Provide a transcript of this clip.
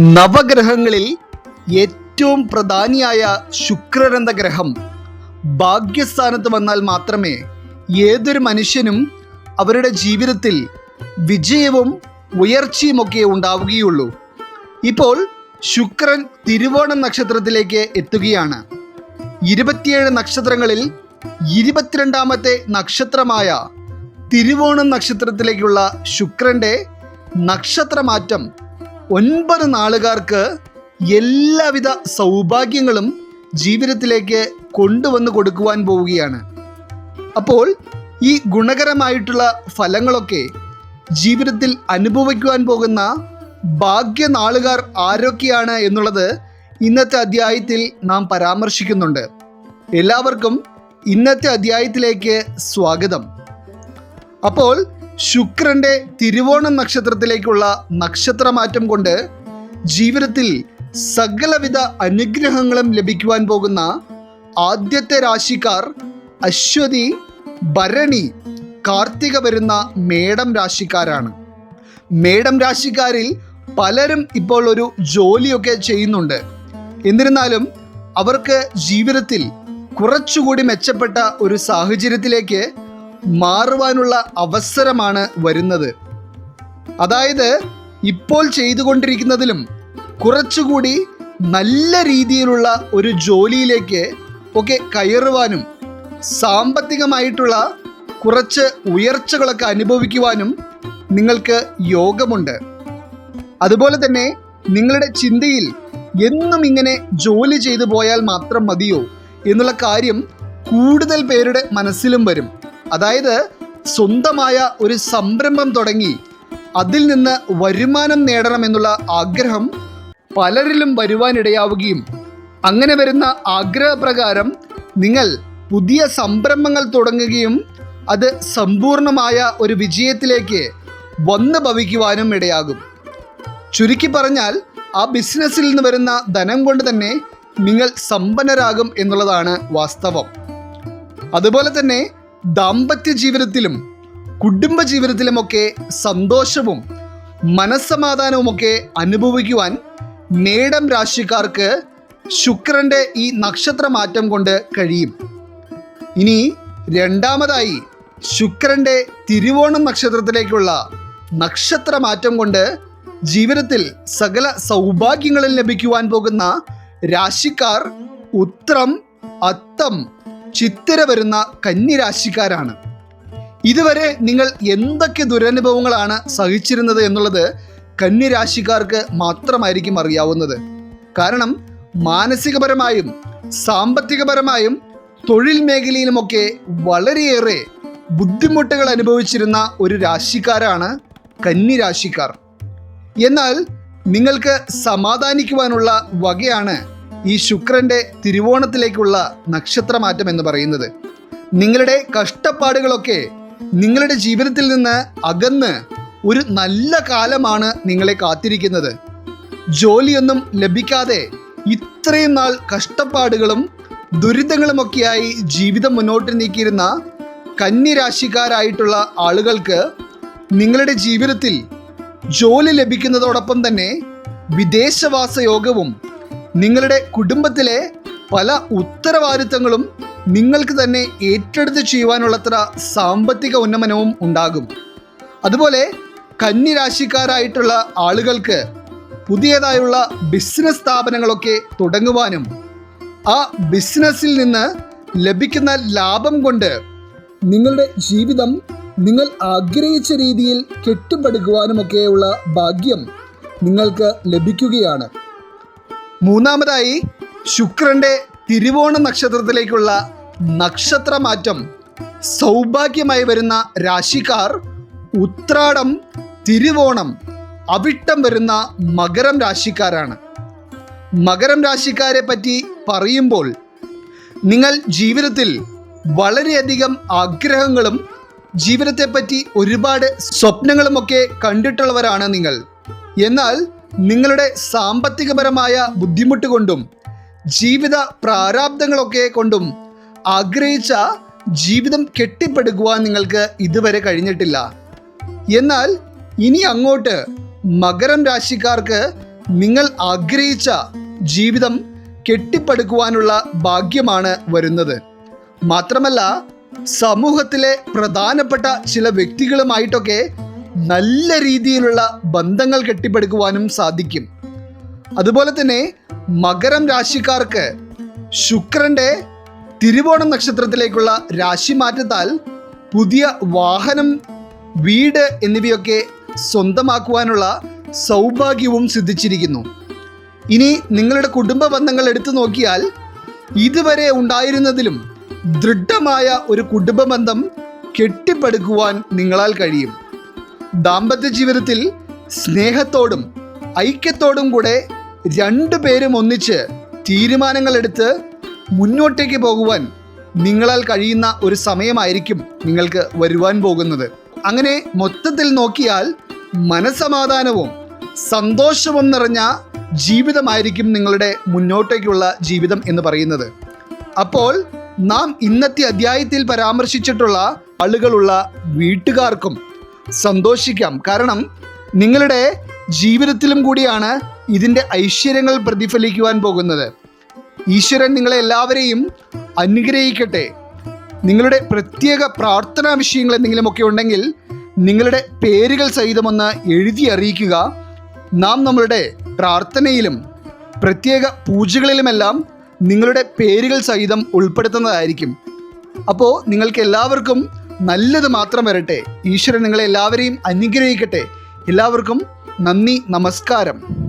നവഗ്രഹങ്ങളിൽ ഏറ്റവും പ്രധാനിയായ ശുക്രൻ എന്ന ഗ്രഹം ഭാഗ്യസ്ഥാനത്ത് വന്നാൽ മാത്രമേ ഏതൊരു മനുഷ്യനും അവരുടെ ജീവിതത്തിൽ വിജയവും ഉയർച്ചയുമൊക്കെ ഉണ്ടാവുകയുള്ളൂ. ഇപ്പോൾ ശുക്രൻ തിരുവോണം നക്ഷത്രത്തിലേക്ക് എത്തുകയാണ്. 27 നക്ഷത്രങ്ങളിൽ 22ാമത്തെ നക്ഷത്രമായ തിരുവോണം നക്ഷത്രത്തിലേക്കുള്ള ശുക്രൻ്റെ നക്ഷത്രമാറ്റം 9 നാളുകാർക്ക് എല്ലാവിധ സൗഭാഗ്യങ്ങളും ജീവിതത്തിലേക്ക് കൊണ്ടുവന്ന് കൊടുക്കുവാൻ പോവുകയാണ്. അപ്പോൾ ഈ ഗുണകരമായിട്ടുള്ള ഫലങ്ങളൊക്കെ ജീവിതത്തിൽ അനുഭവിക്കുവാൻ പോകുന്ന ഭാഗ്യനാളുകാർ ആരൊക്കെയാണ് എന്നുള്ളത് ഇന്നത്തെ അധ്യായത്തിൽ നാം പരാമർശിക്കുന്നുണ്ട്. എല്ലാവർക്കും ഇന്നത്തെ അധ്യായത്തിലേക്ക് സ്വാഗതം. അപ്പോൾ ശുക്രൻ്റെ തിരുവോണം നക്ഷത്രത്തിലേക്കുള്ള നക്ഷത്രമാറ്റം കൊണ്ട് ജീവിതത്തിൽ സകലവിധ അനുഗ്രഹങ്ങളും ലഭിക്കുവാൻ പോകുന്ന ആദ്യത്തെ രാശിക്കാർ അശ്വതി, ഭരണി, കാർത്തിക വരുന്ന മേടം രാശിക്കാരാണ്. മേടം രാശിക്കാരിൽ പലരും ഇപ്പോൾ ഒരു ജോലിയൊക്കെ ചെയ്യുന്നുണ്ട്. എന്നിരുന്നാലും അവർക്ക് ജീവിതത്തിൽ കുറച്ചുകൂടി മെച്ചപ്പെട്ട ഒരു സാഹചര്യത്തിലേക്ക് മാറുവാനുള്ള അവസരമാണ് വരുന്നത്. അതായത് ഇപ്പോൾ ചെയ്തുകൊണ്ടിരിക്കുന്നതിലും കുറച്ചുകൂടി നല്ല രീതിയിലുള്ള ഒരു ജോലിയിലേക്ക് ഒക്കെ കയറുവാനും സാമ്പത്തികമായിട്ടുള്ള കുറച്ച് ഉയർച്ചകളൊക്കെ അനുഭവിക്കുവാനും നിങ്ങൾക്ക് യോഗമുണ്ട്. അതുപോലെ തന്നെ നിങ്ങളുടെ ചിന്തയിൽ എന്നും ഇങ്ങനെ ജോലി ചെയ്തു പോയാൽ മാത്രം മതിയോ എന്നുള്ള കാര്യം കൂടുതൽ പേരുടെ മനസ്സിലും വരും. അതായത് സ്വന്തമായ ഒരു സംരംഭം തുടങ്ങി അതിൽ നിന്ന് വരുമാനം നേടണമെന്നുള്ള ആഗ്രഹം പലരിലും വരുവാനിടയാവുകയും അങ്ങനെ വരുന്ന ആഗ്രഹപ്രകാരം നിങ്ങൾ പുതിയ സംരംഭങ്ങൾ തുടങ്ങുകയും അത് സമ്പൂർണമായ ഒരു വിജയത്തിലേക്ക് വന്നു ഭവിക്കുവാനും ഇടയാകും. ചുരുക്കി പറഞ്ഞാൽ ആ ബിസിനസ്സിൽ നിന്ന് വരുന്ന ധനം കൊണ്ട് തന്നെ നിങ്ങൾ സമ്പന്നരാകും എന്നുള്ളതാണ് വാസ്തവം. അതുപോലെ തന്നെ ദാമ്പത്യ ജീവിതത്തിലും കുടുംബ ജീവിതത്തിലുമൊക്കെ സന്തോഷവും മനസ്സമാധാനവുമൊക്കെ അനുഭവിക്കുവാൻ മേടം രാശിക്കാർക്ക് ശുക്രൻ്റെ ഈ നക്ഷത്രമാറ്റം കൊണ്ട് കഴിയും. ഇനി രണ്ടാമതായി ശുക്രൻ്റെ തിരുവോണം നക്ഷത്രത്തിലേക്കുള്ള നക്ഷത്രമാറ്റം കൊണ്ട് ജീവിതത്തിൽ സകല സൗഭാഗ്യങ്ങളും ലഭിക്കുവാൻ പോകുന്ന രാശിക്കാർ ഉത്രം, അത്തം, ചിത്തിര വരുന്ന കന്നി രാശിക്കാരാണ്. ഇതുവരെ നിങ്ങൾ എന്തൊക്കെ ദുരനുഭവങ്ങളാണ് സഹിച്ചിരുന്നത് എന്നുള്ളത് കന്നി രാശിക്കാർക്ക് മാത്രമായിരിക്കും അറിയാവുന്നത്. കാരണം മാനസികപരമായും സാമ്പത്തികപരമായും തൊഴിൽ മേഖലയിലുമൊക്കെ വളരെയേറെ ബുദ്ധിമുട്ടുകൾ അനുഭവിച്ചിരുന്ന ഒരു രാശിക്കാരാണ് കന്നി രാശിക്കാർ. എന്നാൽ നിങ്ങൾക്ക് സമാധാനിക്കുവാനുള്ള വകയാണ് ഈ ശുക്രൻ്റെ തിരുവോണത്തിലേക്കുള്ള നക്ഷത്രമാറ്റം എന്ന് പറയുന്നത്. നിങ്ങളുടെ കഷ്ടപ്പാടുകളൊക്കെ നിങ്ങളുടെ ജീവിതത്തിൽ നിന്ന് അകന്ന് ഒരു നല്ല കാലമാണ് നിങ്ങളെ കാത്തിരിക്കുന്നത്. ജോലിയൊന്നും ലഭിക്കാതെ ഇത്രയും നാൾ കഷ്ടപ്പാടുകളും ദുരിതങ്ങളുമൊക്കെയായി ജീവിതം മുന്നോട്ട് നീക്കിയിരുന്ന കന്നി രാശിക്കാരായിട്ടുള്ള ആളുകൾക്ക് നിങ്ങളുടെ ജീവിതത്തിൽ ജോലി ലഭിക്കുന്നതോടൊപ്പം തന്നെ വിദേശവാസ യോഗവും നിങ്ങളുടെ കുടുംബത്തിലെ പല ഉത്തരവാദിത്തങ്ങളും നിങ്ങൾക്ക് തന്നെ ഏറ്റെടുത്ത് ചെയ്യുവാനുള്ളത്ര സാമ്പത്തിക ഉന്നമനവും ഉണ്ടാകും. അതുപോലെ കന്നി രാശിക്കാരായിട്ടുള്ള ആളുകൾക്ക് പുതിയതായുള്ള ബിസിനസ് സ്ഥാപനങ്ങളൊക്കെ തുടങ്ങുവാനും ആ ബിസിനസ്സിൽ നിന്ന് ലഭിക്കുന്ന ലാഭം കൊണ്ട് നിങ്ങളുടെ ജീവിതം നിങ്ങൾ ആഗ്രഹിച്ച രീതിയിൽ കെട്ടിപ്പടുക്കുവാനുമൊക്കെയുള്ള ഭാഗ്യം നിങ്ങൾക്ക് ലഭിക്കുകയാണ്. മൂന്നാമതായി ശുക്രൻ്റെ തിരുവോണ നക്ഷത്രത്തിലേക്കുള്ള നക്ഷത്രമാറ്റം സൗഭാഗ്യമായി വരുന്ന രാശിക്കാർ ഉത്രാടം, തിരുവോണം, അവിട്ടം വരുന്ന മകരം രാശിക്കാരാണ്. മകരം രാശിക്കാരെ പറ്റി പറയുമ്പോൾ നിങ്ങൾ ജീവിതത്തിൽ വളരെയധികം ആഗ്രഹങ്ങളും ജീവിതത്തെപ്പറ്റി ഒരുപാട് സ്വപ്നങ്ങളുമൊക്കെ കണ്ടിട്ടുള്ളവരാണ് നിങ്ങൾ. എന്നാൽ നിങ്ങളുടെ സാമ്പത്തികപരമായ ബുദ്ധിമുട്ട് കൊണ്ടും ജീവിത പ്രാരാബ്ദങ്ങളൊക്കെ കൊണ്ടും ആഗ്രഹിച്ച ജീവിതം കെട്ടിപ്പടുക്കുവാൻ നിങ്ങൾക്ക് ഇതുവരെ കഴിഞ്ഞിട്ടില്ല. എന്നാൽ ഇനി അങ്ങോട്ട് മകരം രാശിക്കാർക്ക് നിങ്ങൾ ആഗ്രഹിച്ച ജീവിതം കെട്ടിപ്പടുക്കുവാനുള്ള ഭാഗ്യമാണ് വരുന്നത്. മാത്രമല്ല, സമൂഹത്തിലെ പ്രധാനപ്പെട്ട ചില വ്യക്തികളുമായിട്ടൊക്കെ നല്ല രീതിയിലുള്ള ബന്ധങ്ങൾ കെട്ടിപ്പടുക്കുവാനും സാധിക്കും. അതുപോലെ തന്നെ മകരം രാശിക്കാർക്ക് ശുക്രന്റെ തിരുവോണം നക്ഷത്രത്തിലേക്കുള്ള രാശിമാറ്റത്താൽ പുതിയ വാഹനം, വീട് എന്നിവയൊക്കെ സ്വന്തമാക്കുവാനുള്ള സൗഭാഗ്യവും സിദ്ധിച്ചിരിക്കുന്നു. ഇനി നിങ്ങളുടെ കുടുംബ ബന്ധങ്ങൾ എടുത്തു നോക്കിയാൽ ഇതുവരെ ഉണ്ടായിരുന്നതിലും ദൃഢമായ ഒരു കുടുംബ ബന്ധം കെട്ടിപ്പടുക്കുവാൻ നിങ്ങളാൽ കഴിയും. ദാമ്പത്യ ജീവിതത്തിൽ സ്നേഹത്തോടും ഐക്യത്തോടും കൂടെ രണ്ടുപേരും ഒന്നിച്ച് തീരുമാനങ്ങളെടുത്ത് മുന്നോട്ടേക്ക് പോകുവാൻ നിങ്ങളാൽ കഴിയുന്ന ഒരു സമയമായിരിക്കും നിങ്ങൾക്ക് വരുവാൻ പോകുന്നത്. അങ്ങനെ മൊത്തത്തിൽ നോക്കിയാൽ മനസ്സമാധാനവും സന്തോഷവും നിറഞ്ഞ ജീവിതമായിരിക്കും നിങ്ങളുടെ മുന്നോട്ടേക്കുള്ള ജീവിതം എന്ന് പറയുന്നത്. അപ്പോൾ നാം ഇന്നത്തെ അധ്യായത്തിൽ പരാമർശിച്ചിട്ടുള്ള ആളുകളുള്ള വീട്ടുകാർക്കും സന്തോഷിക്കാം. കാരണം നിങ്ങളുടെ ജീവിതത്തിലും കൂടിയാണ് ഇതിൻ്റെ ഐശ്വര്യങ്ങൾ പ്രതിഫലിക്കുവാൻ പോകുന്നത്. ഈശ്വരൻ നിങ്ങളെ എല്ലാവരെയും അനുഗ്രഹിക്കട്ടെ. നിങ്ങളുടെ പ്രത്യേക പ്രാർത്ഥനാ വിഷയങ്ങൾ എന്തെങ്കിലുമൊക്കെ ഉണ്ടെങ്കിൽ നിങ്ങളുടെ പേരുകൾ സഹിതമൊന്ന് എഴുതി അറിയിക്കുക. നാം നമ്മളുടെ പ്രാർത്ഥനയിലും പ്രത്യേക പൂജകളിലുമെല്ലാം നിങ്ങളുടെ പേരുകൾ സഹിതം ഉൾപ്പെടുത്തുന്നതായിരിക്കും. അപ്പോൾ നിങ്ങൾക്ക് എല്ലാവർക്കും നല്ലത് മാത്രം വരട്ടെ. ഈശ്വരൻ നിങ്ങളെ എല്ലാവരെയും അനുഗ്രഹിക്കട്ടെ. എല്ലാവർക്കും നന്ദി, നമസ്കാരം.